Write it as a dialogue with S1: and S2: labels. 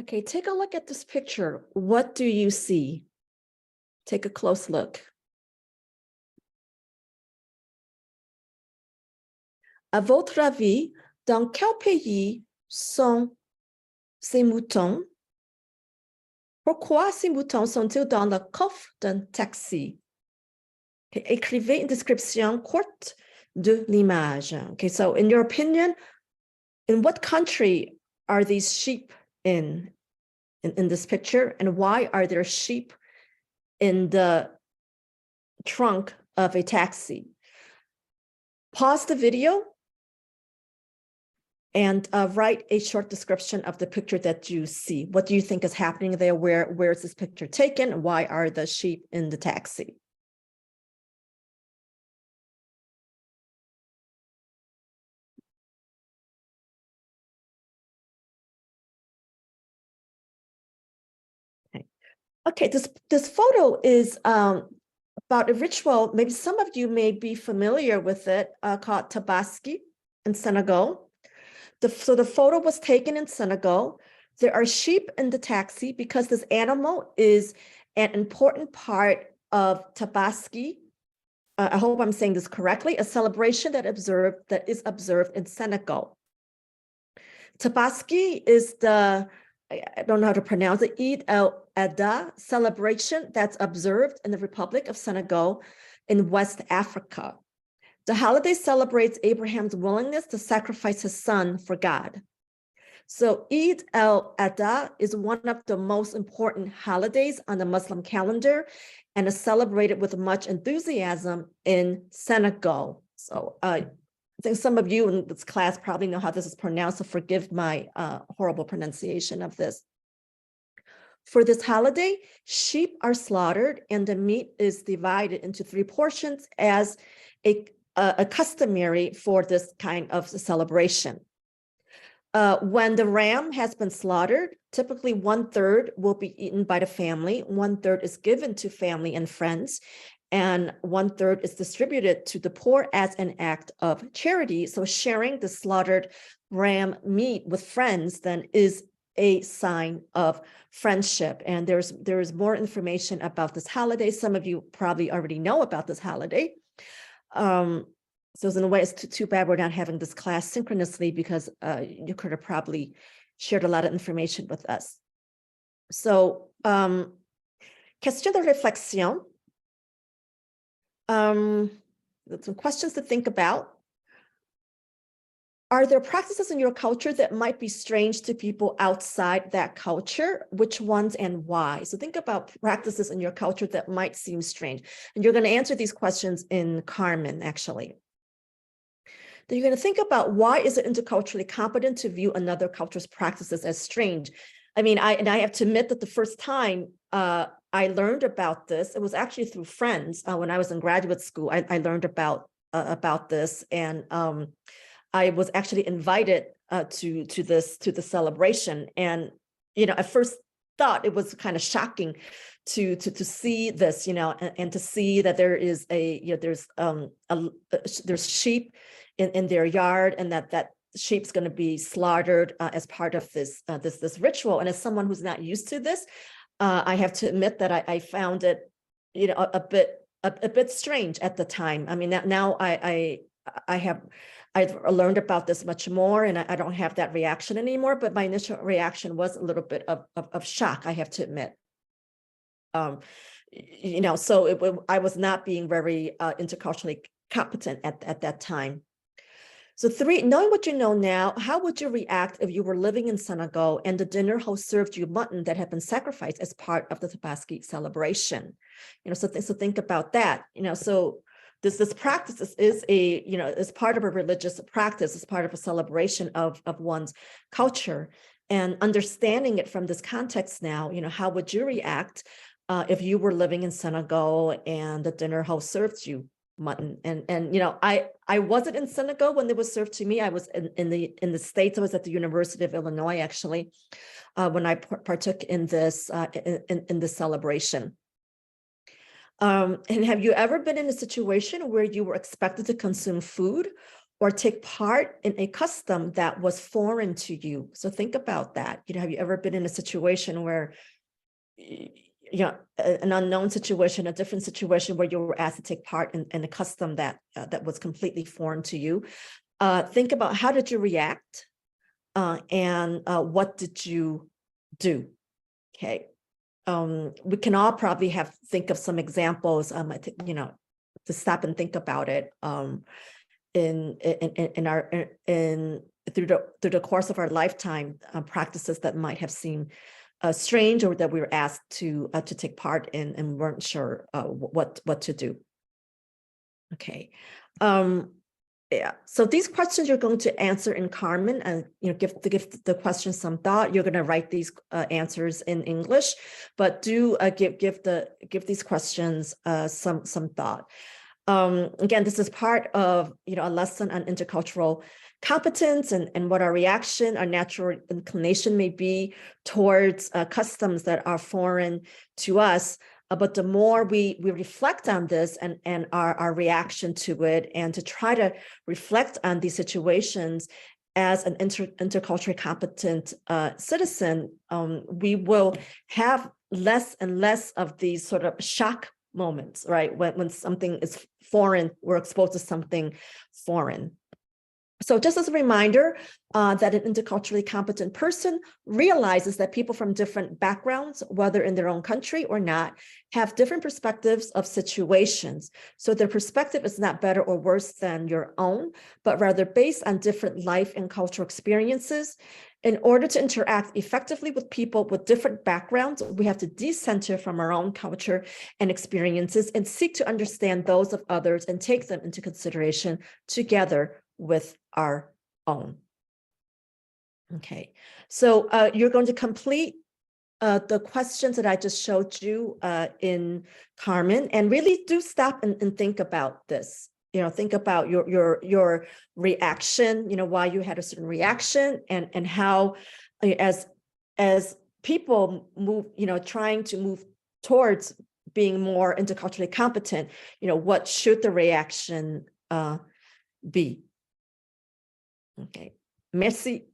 S1: Okay, take a look at this picture. What do you see? Take a close look. À votre avis, dans quel pays sont ces moutons? Pourquoi ces moutons sont-ils dans le coffre d'un taxi? Okay, écrivez une description courte de l'image. Okay, so in your opinion, in what country are these sheep in this picture, and why are there sheep in the trunk of a taxi? Pause the video and write a short description of the picture that you see. What do you think is happening there? Where is this picture taken? Why are the sheep in the taxi? Okay, this photo is about a ritual. Maybe some of you may be familiar with it, called Tabaski in Senegal. So the photo was taken in Senegal. There are sheep in the taxi because this animal is an important part of Tabaski. I hope I'm saying this correctly, a celebration that is observed in Senegal. Tabaski is I don't know how to pronounce it, Eid al-Adha celebration that's observed in the Republic of Senegal in West Africa. The holiday celebrates Abraham's willingness to sacrifice his son for God. So Eid al-Adha is one of the most important holidays on the Muslim calendar and is celebrated with much enthusiasm in Senegal. So I think some of you in this class probably know how this is pronounced, so forgive my horrible pronunciation of this. For this holiday, sheep are slaughtered and the meat is divided into 3 portions as a customary for this kind of celebration. When the ram has been slaughtered, typically 1/3 will be eaten by the family, 1/3 is given to family and friends, and 1/3 is distributed to the poor as an act of charity. So sharing the slaughtered ram meat with friends then is a sign of friendship. And there's more information about this holiday. Some of you probably already know about this holiday. So in a way, it's too bad we're not having this class synchronously, because you could have probably shared a lot of information with us. So, question de réflexion. Some questions to think about. Are there practices in your culture that might be strange to people outside that culture? Which ones and why? So think about practices in your culture that might seem strange. And you're going to answer these questions in Carmen, actually. Then you're going to think about, why is it interculturally competent to view another culture's practices as strange? I mean, I have to admit that the first time I learned about this, it was actually through friends. When I was in graduate school, I learned about this, and I was actually invited to the celebration. And, you know, at first thought it was kind of shocking to see this, you know, and to see that there is there's sheep in their yard, and that sheep's going to be slaughtered as part of this ritual. And as someone who's not used to this, I have to admit that I found it, you know, a bit strange at the time. I mean, now I've learned about this much more, and I don't have that reaction anymore. But my initial reaction was a little bit of shock, I have to admit. You know, so I was not being very interculturally competent at that time. So 3, knowing what you know now, how would you react if you were living in Senegal and the dinner host served you mutton that had been sacrificed as part of the Tabaski celebration? You know, so think about that. You know, so this practice is is part of a religious practice, is part of a celebration of one's culture, and understanding it from this context now. You know, how would you react if you were living in Senegal and the dinner host served you mutton? And you know, I wasn't in Senegal when it was served to me. I was in the States. I was at the University of Illinois, actually, when I partook in this in this celebration. And have you ever been in a situation where you were expected to consume food or take part in a custom that was foreign to you. So think about that. Have you ever been in a situation where, an unknown situation, a different situation where you were asked to take part in a custom that was completely foreign to you? Think about, how did you react, and what did you do? Okay. We can all probably think of some examples. I think, to stop and think about it. Through the course of our lifetime, practices that might have seemed strange, or that we were asked to take part in and weren't sure what to do. Okay. Yeah. So these questions you're going to answer in Carmen, and give the question some thought. You're going to write these answers in English, but do give these questions some thought. Again, this is part of a lesson on intercultural competence, and what our reaction, our natural inclination may be towards customs that are foreign to us. But the more we reflect on this and our reaction to it, and to try to reflect on these situations as an interculturally competent citizen, we will have less and less of these sort of shock moments, right? When something is foreign, we're exposed to something foreign. So just as a reminder, that an interculturally competent person realizes that people from different backgrounds, whether in their own country or not, have different perspectives of situations. So their perspective is not better or worse than your own, but rather based on different life and cultural experiences. In order to interact effectively with people with different backgrounds, we have to decenter from our own culture and experiences and seek to understand those of others and take them into consideration together with our own. Okay, so you're going to complete the questions that I just showed you in Carmen, and really do stop and think about this. Think about your reaction, why you had a certain reaction, and how, as people move, trying to move towards being more interculturally competent, what should the reaction be? Okay, merci.